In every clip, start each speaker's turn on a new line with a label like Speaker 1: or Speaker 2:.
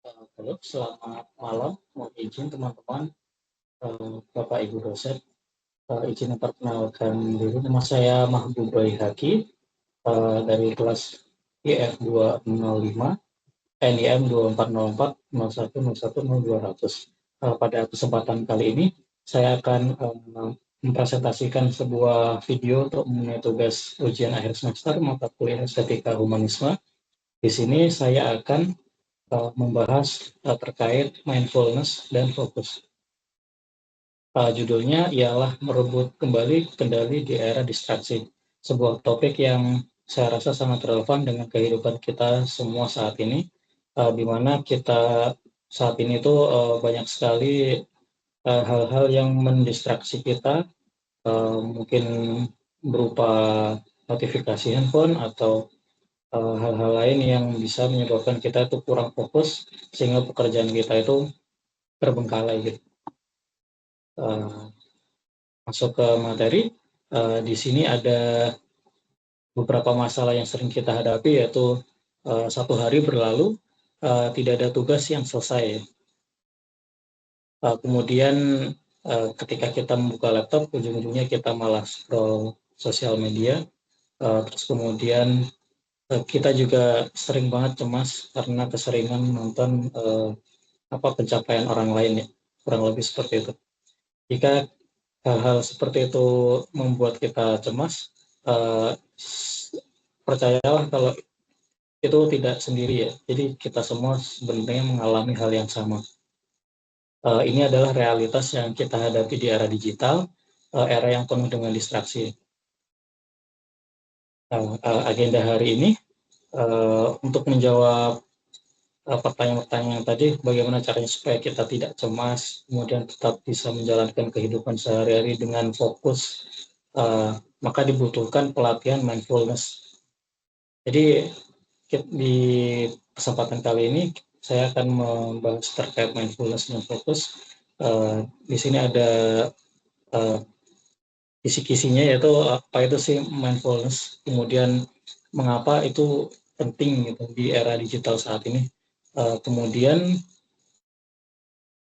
Speaker 1: Halo, selamat malam. Mohon izin teman-teman, Bapak Ibu dosen, izin memperkenalkan diri. Nama saya Mahbub Bayi Haki, dari kelas IF 205, NIM 2404 01010200. Pada kesempatan kali ini, saya akan mempresentasikan sebuah video untuk mengenai tugas ujian akhir semester mata kuliah Estetika Humanisme. Di sini saya akan membahas terkait mindfulness dan fokus. Judulnya ialah merebut kembali kendali di era distraksi. Sebuah topik yang saya rasa sangat relevan dengan kehidupan kita semua saat ini, di mana kita saat ini tuh banyak sekali hal-hal yang mendistraksi kita, mungkin berupa notifikasi handphone atau hal-hal lain yang bisa menyebabkan kita itu kurang fokus sehingga pekerjaan kita itu terbengkalai gitu. Masuk ke materi, di sini ada beberapa masalah yang sering kita hadapi, yaitu satu hari berlalu tidak ada tugas yang selesai. Kemudian ketika kita membuka laptop, ujung-ujungnya kita malah scroll sosial media. Terus kemudian kita juga sering banget cemas karena keseringan nonton pencapaian orang lain, ya, kurang lebih seperti itu. Jika hal-hal seperti itu membuat kita cemas, percayalah kalau itu tidak sendiri, ya. Jadi kita semua sebenarnya mengalami hal yang sama. Ini adalah realitas yang kita hadapi di era digital, era yang penuh dengan distraksi. Agenda hari ini untuk menjawab pertanyaan-pertanyaan tadi, bagaimana caranya supaya kita tidak cemas, kemudian tetap bisa menjalankan kehidupan sehari-hari dengan fokus, maka dibutuhkan pelatihan mindfulness. Jadi di kesempatan kali ini saya akan membahas terkait mindfulness dan fokus. Di sini ada kisi-kisinya, yaitu apa itu sih mindfulness, kemudian mengapa itu penting gitu di era digital saat ini. Kemudian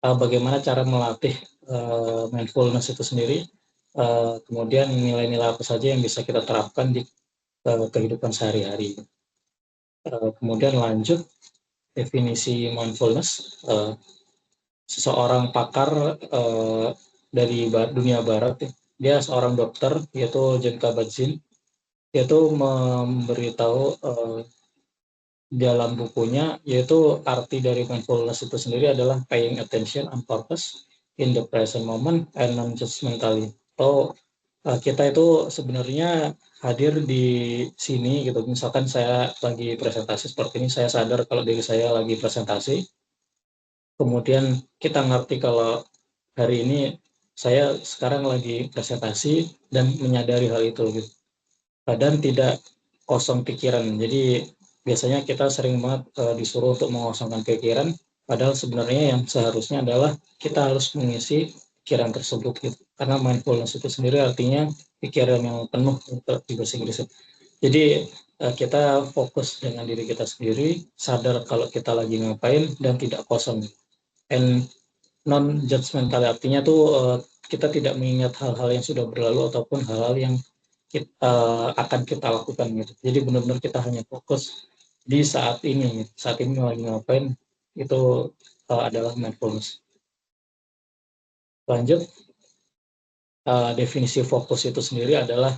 Speaker 1: bagaimana cara melatih mindfulness itu sendiri, kemudian nilai-nilai apa saja yang bisa kita terapkan di kehidupan sehari-hari. Kemudian lanjut definisi mindfulness. Seseorang pakar dari dunia barat, dia seorang dokter, yaitu Jon Kabat-Zinn, yaitu memberitahu dalam bukunya, yaitu arti dari mindfulness itu sendiri adalah paying attention on purpose in the present moment and non-judgmentally. Atau kita itu sebenarnya hadir di sini gitu. Misalkan saya lagi presentasi seperti ini, saya sadar kalau diri saya lagi presentasi. Kemudian kita ngerti kalau hari ini saya sekarang lagi presentasi dan menyadari hal itu gitu. Dan tidak kosong pikiran. Jadi biasanya kita sering banget disuruh untuk mengosongkan pikiran, padahal sebenarnya yang seharusnya adalah kita harus mengisi pikiran tersebut gitu. Karena mindfulness itu sendiri artinya pikiran yang penuh untuk di bahasa Inggris. Jadi kita fokus dengan diri kita sendiri, sadar kalau kita lagi ngapain dan tidak kosong. And non-judgmental artinya tuh kita tidak mengingat hal-hal yang sudah berlalu ataupun hal-hal yang akan kita lakukan gitu. Jadi benar-benar kita hanya fokus di saat ini lagi ngapain, itu adalah mindfulness. Lanjut, definisi fokus itu sendiri adalah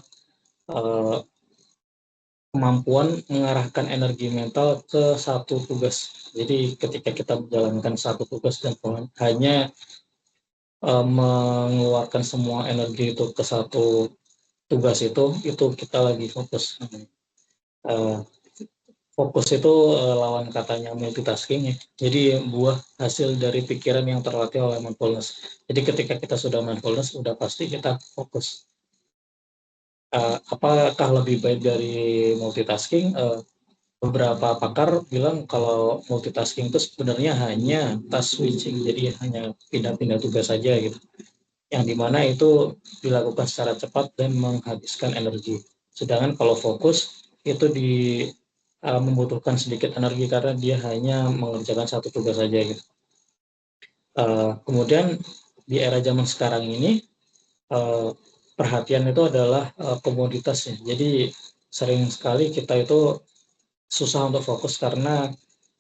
Speaker 1: kemampuan mengarahkan energi mental ke satu tugas. Jadi ketika kita menjalankan satu tugas dan hanya mengeluarkan semua energi itu ke satu tugas itu kita lagi fokus. Fokus itu lawan katanya multitasking, ya. Jadi buah hasil dari pikiran yang terlatih oleh mindfulness. Jadi ketika kita sudah mindfulness, sudah pasti kita fokus. Apakah lebih baik dari multitasking? Beberapa pakar bilang kalau multitasking itu sebenarnya hanya task switching, jadi hanya pindah-pindah tugas saja gitu. Yang dimana itu dilakukan secara cepat dan menghabiskan energi. Sedangkan kalau fokus itu membutuhkan sedikit energi karena dia hanya mengerjakan satu tugas saja gitu. Kemudian di era zaman sekarang ini perhatian itu adalah komoditas ya. Jadi sering sekali kita itu susah untuk fokus karena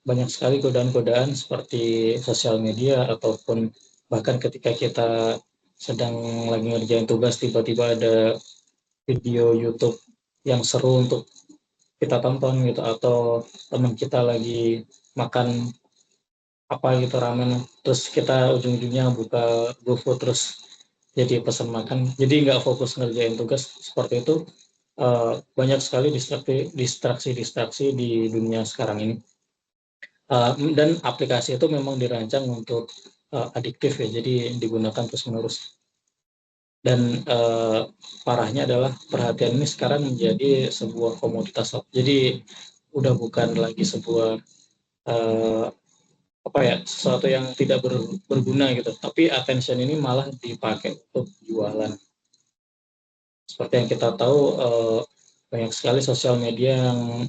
Speaker 1: banyak sekali godaan-godaan seperti sosial media ataupun bahkan ketika kita sedang lagi ngerjain tugas tiba-tiba ada video YouTube yang seru untuk kita tonton gitu atau teman kita lagi makan apa gitu ramen terus kita ujung-ujungnya buka GoFood terus jadi pesan makan jadi nggak fokus ngerjain tugas seperti itu. Banyak sekali distraksi di dunia sekarang ini. Dan aplikasi itu memang dirancang untuk adiktif ya jadi digunakan terus menerus dan parahnya adalah perhatian ini sekarang menjadi sebuah komoditas jadi udah bukan lagi sebuah uh, apa ya sesuatu yang tidak berguna gitu tapi attention ini malah dipakai untuk jualan seperti yang kita tahu banyak sekali sosial media yang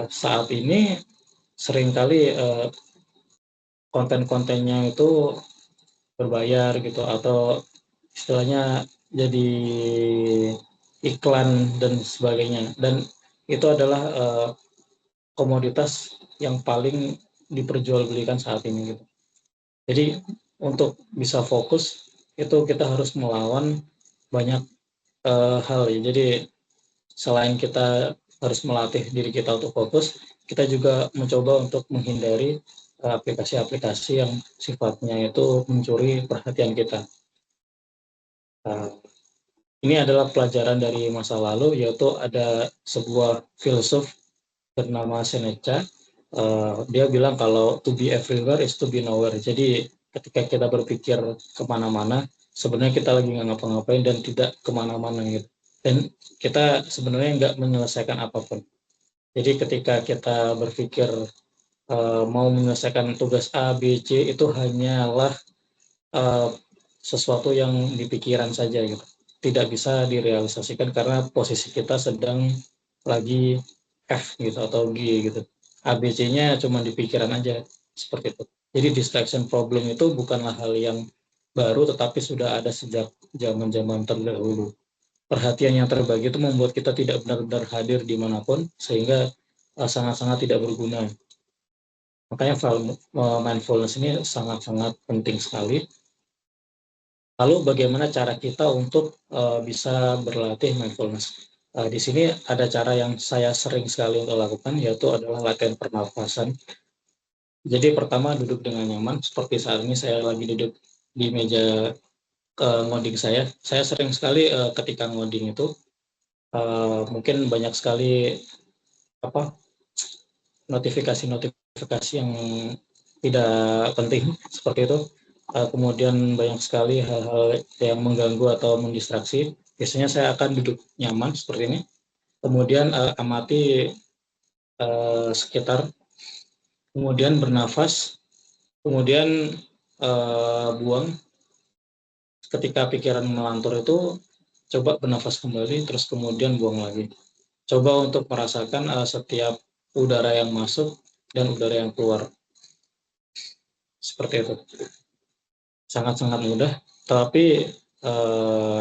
Speaker 1: saat ini seringkali konten-kontennya itu berbayar gitu atau istilahnya jadi iklan dan sebagainya dan itu adalah komoditas yang paling diperjualbelikan saat ini gitu. Jadi untuk bisa fokus itu kita harus melawan banyak hal ya. Jadi selain kita harus melatih diri kita untuk fokus, kita juga mencoba untuk menghindari aplikasi-aplikasi yang sifatnya itu mencuri perhatian kita. Ini adalah pelajaran dari masa lalu, yaitu ada sebuah filsuf bernama Seneca. Dia bilang kalau to be everywhere is to be nowhere. Jadi ketika kita berpikir kemana-mana, sebenarnya kita lagi nggak ngapa-ngapain dan tidak kemana-mana gitu. Dan kita sebenarnya nggak menyelesaikan apapun. Jadi ketika kita berpikir mau menyelesaikan tugas A, B, C itu hanyalah sesuatu yang di pikiran saja gitu. Tidak bisa direalisasikan karena posisi kita sedang lagi F gitu atau G gitu. ABC-nya cuma di pikiran aja seperti itu. Jadi distraction problem itu bukanlah hal yang baru tetapi sudah ada sejak zaman-zaman terdahulu. Perhatian yang terbagi itu membuat kita tidak benar-benar hadir dimanapun sehingga sangat-sangat tidak berguna. Makanya mindfulness ini sangat-sangat penting sekali. Lalu bagaimana cara kita untuk bisa berlatih mindfulness? Di sini ada cara yang saya sering sekali untuk lakukan, yaitu adalah latihan pernafasan. Jadi pertama duduk dengan nyaman, seperti saat ini saya lagi duduk di meja ngoding saya. Saya sering sekali ketika ngoding itu, mungkin banyak sekali apa notifikasi-notifikasi yang tidak penting seperti itu. Kemudian banyak sekali hal-hal yang mengganggu atau mendistraksi. Biasanya saya akan duduk nyaman seperti ini. Kemudian amati sekitar, kemudian bernafas, kemudian buang. Ketika pikiran melantur itu, coba bernafas kembali, terus kemudian buang lagi. Coba untuk merasakan setiap udara yang masuk dan udara yang keluar. Seperti itu. Sangat-sangat mudah, tapi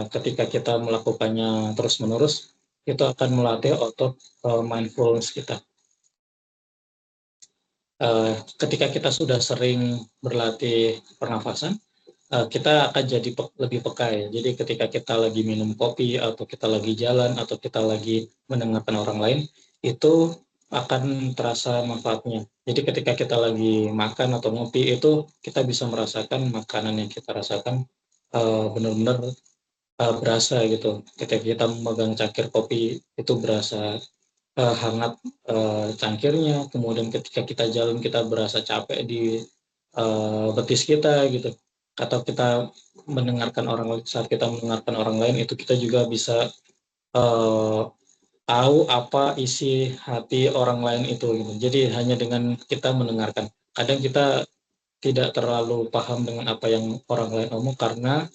Speaker 1: ketika kita melakukannya terus-menerus, itu akan melatih otot mindfulness kita. Ketika kita sudah sering berlatih pernafasan, kita akan jadi lebih peka ya. Jadi ketika kita lagi minum kopi, atau kita lagi jalan, atau kita lagi mendengarkan orang lain, itu akan terasa manfaatnya. Jadi ketika kita lagi makan atau ngopi, itu kita bisa merasakan makanan yang kita rasakan benar-benar berasa gitu. Ketika kita memegang cangkir kopi, itu berasa hangat cangkirnya. Kemudian ketika kita jalan, kita berasa capek di betis kita gitu. Atau kita mendengarkan orang lain, saat kita mendengarkan orang lain, itu kita juga bisa tahu apa isi hati orang lain itu gitu. Jadi hanya dengan kita mendengarkan. Kadang kita tidak terlalu paham dengan apa yang orang lain omong karena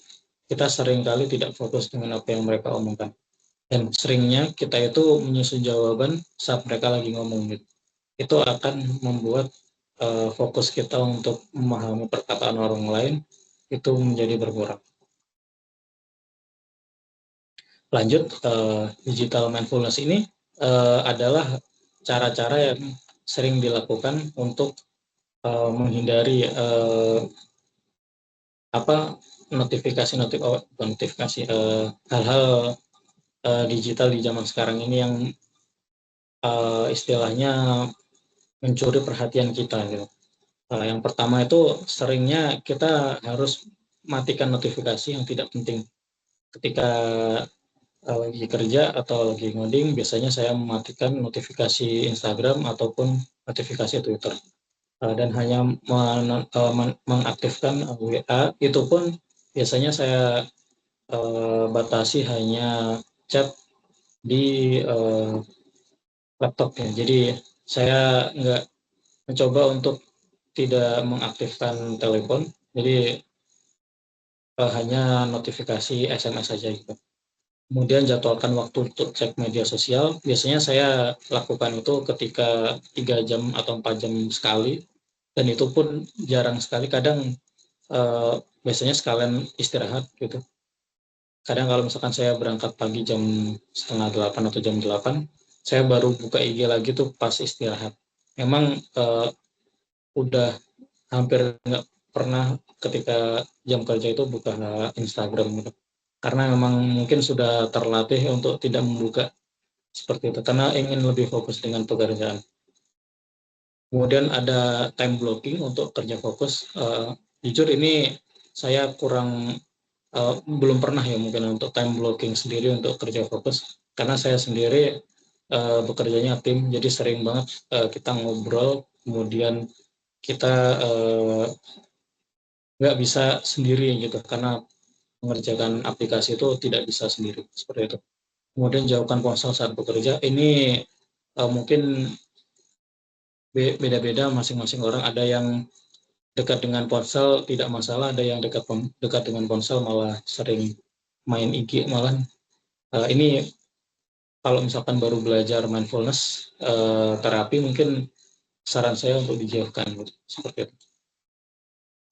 Speaker 1: kita seringkali tidak fokus dengan apa yang mereka omongkan. dan seringnya kita itu menyusun jawaban saat mereka lagi ngomong gitu. Itu akan membuat fokus kita untuk memahami perkataan orang lain itu menjadi berkurang. Lanjut, digital mindfulness ini adalah cara-cara yang sering dilakukan untuk menghindari notifikasi hal-hal digital di zaman sekarang ini yang istilahnya mencuri perhatian kita gitu. Yang pertama itu seringnya kita harus matikan notifikasi yang tidak penting. Ketika lagi kerja atau lagi ngoding, biasanya saya mematikan notifikasi Instagram ataupun notifikasi Twitter. Dan hanya mengaktifkan WA, itu pun biasanya saya batasi hanya chat di laptop ya. Jadi saya nggak mencoba untuk tidak mengaktifkan telepon, jadi hanya notifikasi SMS saja gitu. Kemudian jadwalkan waktu untuk cek media sosial. Biasanya saya lakukan itu ketika 3 jam atau 4 jam sekali, dan itu pun jarang sekali. Kadang biasanya sekalian istirahat gitu. Kadang kalau misalkan saya berangkat pagi jam setengah 8 atau jam 8, saya baru buka IG lagi tuh pas istirahat. Memang udah hampir nggak pernah ketika jam kerja itu buka Instagram gitu. Karena memang mungkin sudah terlatih untuk tidak membuka seperti itu, karena ingin lebih fokus dengan pekerjaan. Kemudian ada time blocking untuk kerja fokus. Jujur ini saya belum pernah ya mungkin untuk time blocking sendiri untuk kerja fokus, karena saya sendiri bekerjanya tim, jadi sering banget kita ngobrol, kemudian kita nggak bisa sendiri gitu, karena mengerjakan aplikasi itu tidak bisa sendiri seperti itu. Kemudian jauhkan ponsel saat bekerja. Ini mungkin beda-beda masing-masing orang. Ada yang dekat dengan ponsel tidak masalah, ada yang dekat dengan ponsel malah sering main IG malah. Ini kalau misalkan baru belajar mindfulness terapi, mungkin saran saya untuk dijauhkan gitu, seperti itu.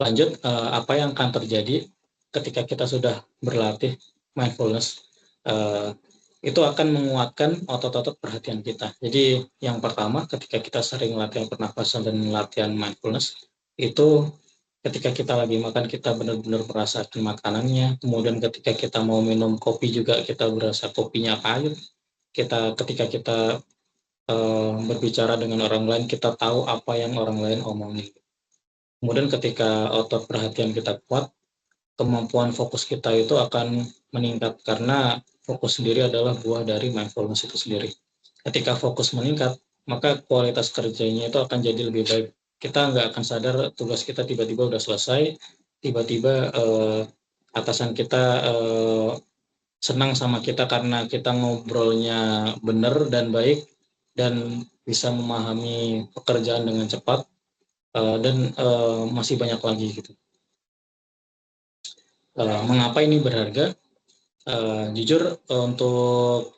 Speaker 1: Lanjut, apa yang akan terjadi ketika kita sudah berlatih mindfulness? Itu akan menguatkan otot-otot perhatian kita. Jadi yang pertama, ketika kita sering latihan pernapasan dan latihan mindfulness, itu ketika kita lagi makan, kita benar-benar merasakan makanannya. Kemudian ketika kita mau minum kopi juga, kita berasa kopinya pahit. Ketika kita berbicara dengan orang lain, kita tahu apa yang orang lain omongin. Kemudian ketika otot perhatian kita kuat, kemampuan fokus kita itu akan meningkat, karena fokus sendiri adalah buah dari mindfulness itu sendiri. Ketika fokus meningkat, maka kualitas kerjanya itu akan jadi lebih baik. Kita nggak akan sadar tugas kita tiba-tiba udah selesai, tiba-tiba atasan kita senang sama kita karena kita ngobrolnya benar dan baik, dan bisa memahami pekerjaan dengan cepat, dan masih banyak lagi gitu. Mengapa ini berharga? Jujur untuk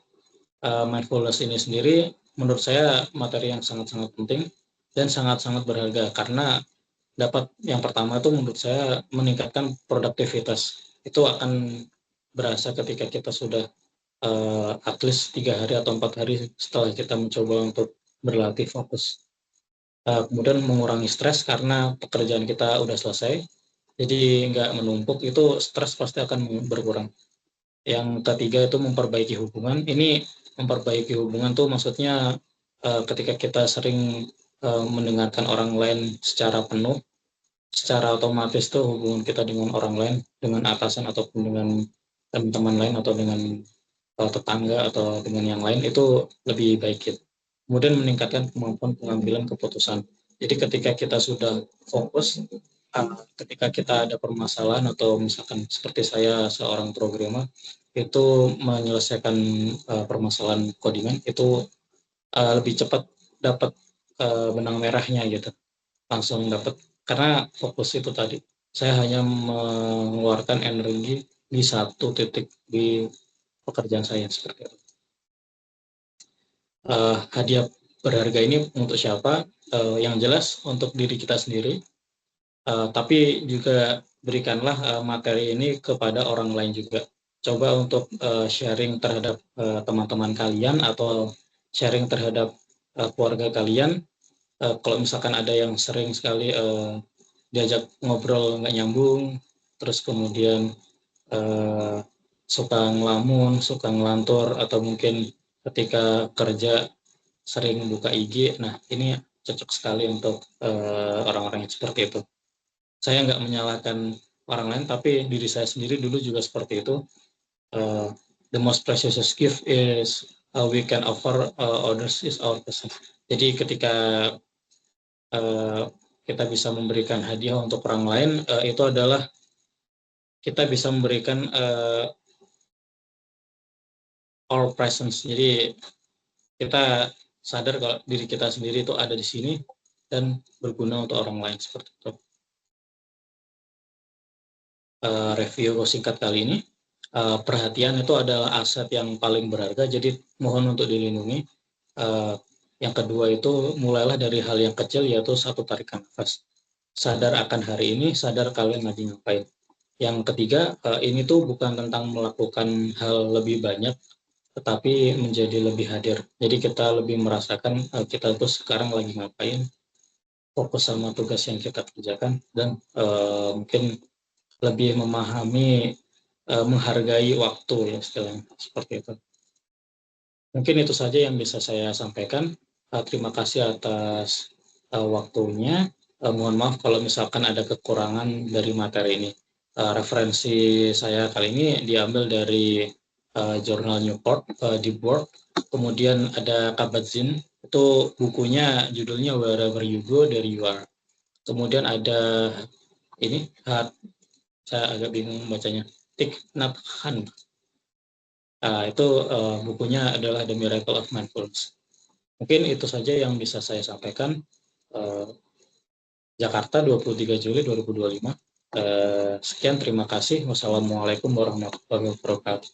Speaker 1: mindfulness ini sendiri menurut saya materi yang sangat-sangat penting dan sangat-sangat berharga, karena yang pertama itu menurut saya meningkatkan produktivitas. Itu akan berasa ketika kita sudah at least 3 hari atau 4 hari setelah kita mencoba untuk berlatih fokus. Kemudian mengurangi stres karena pekerjaan kita udah selesai, jadi nggak menumpuk, itu stres pasti akan berkurang. Yang ketiga itu memperbaiki hubungan. Ini memperbaiki hubungan tuh maksudnya ketika kita sering mendengarkan orang lain secara penuh, secara otomatis tuh hubungan kita dengan orang lain, dengan atasan ataupun dengan teman-teman lain atau dengan tetangga atau dengan yang lain itu lebih baik gitu. Kemudian meningkatkan kemampuan pengambilan keputusan. Jadi ketika kita sudah fokus, ketika kita ada permasalahan atau misalkan seperti saya seorang programmer itu menyelesaikan permasalahan codingan, itu lebih cepat dapat benang merahnya gitu, langsung dapat, karena fokus itu tadi. Saya hanya mengeluarkan energi di satu titik di pekerjaan saya seperti itu. hadiah berharga ini untuk siapa? Yang jelas untuk diri kita sendiri, tapi juga berikanlah materi ini kepada orang lain juga. Coba untuk sharing terhadap teman-teman kalian atau sharing terhadap keluarga kalian. Kalau misalkan ada yang sering sekali diajak ngobrol nggak nyambung, terus kemudian uh, suka ngelamun, suka ngelantur, atau mungkin ketika kerja sering buka IG. Nah, ini cocok sekali untuk orang-orang yang seperti itu. Saya nggak menyalahkan orang lain, tapi diri saya sendiri dulu juga seperti itu. Uh, the most precious gift is we can offer others is our presence. Jadi ketika uh, kita bisa memberikan hadiah untuk orang lain, itu adalah kita bisa memberikan our presence. Jadi kita sadar kalau diri kita sendiri itu ada di sini dan berguna untuk orang lain, seperti itu. Review singkat kali ini, perhatian itu adalah aset yang paling berharga, jadi mohon untuk dilindungi. Yang kedua itu mulailah dari hal yang kecil, yaitu satu tarikan nafas. Sadar akan hari ini, sadar kalian lagi ngapain. Yang ketiga, ini tuh bukan tentang melakukan hal lebih banyak, tetapi menjadi lebih hadir. Jadi kita lebih merasakan kita tuh sekarang lagi ngapain, fokus sama tugas yang kita kerjakan, dan mungkin lebih memahami, menghargai waktu, ya istilahnya seperti itu. Mungkin itu saja yang bisa saya sampaikan. Terima kasih atas waktunya. Mohon maaf kalau misalkan ada kekurangan dari materi ini. Referensi saya kali ini diambil dari jurnal Newport, di Board. Kemudian ada Kabat-Zinn, itu bukunya judulnya Wherever You Go, There You Are. Kemudian ada ini, saya agak bingung bacanya, Thich Nhat Hanh. Itu bukunya adalah The Miracle of Mindfulness. Mungkin itu saja yang bisa saya sampaikan. Jakarta 23 Juli 2025. Sekian, terima kasih. Wassalamualaikum warahmatullahi wabarakatuh.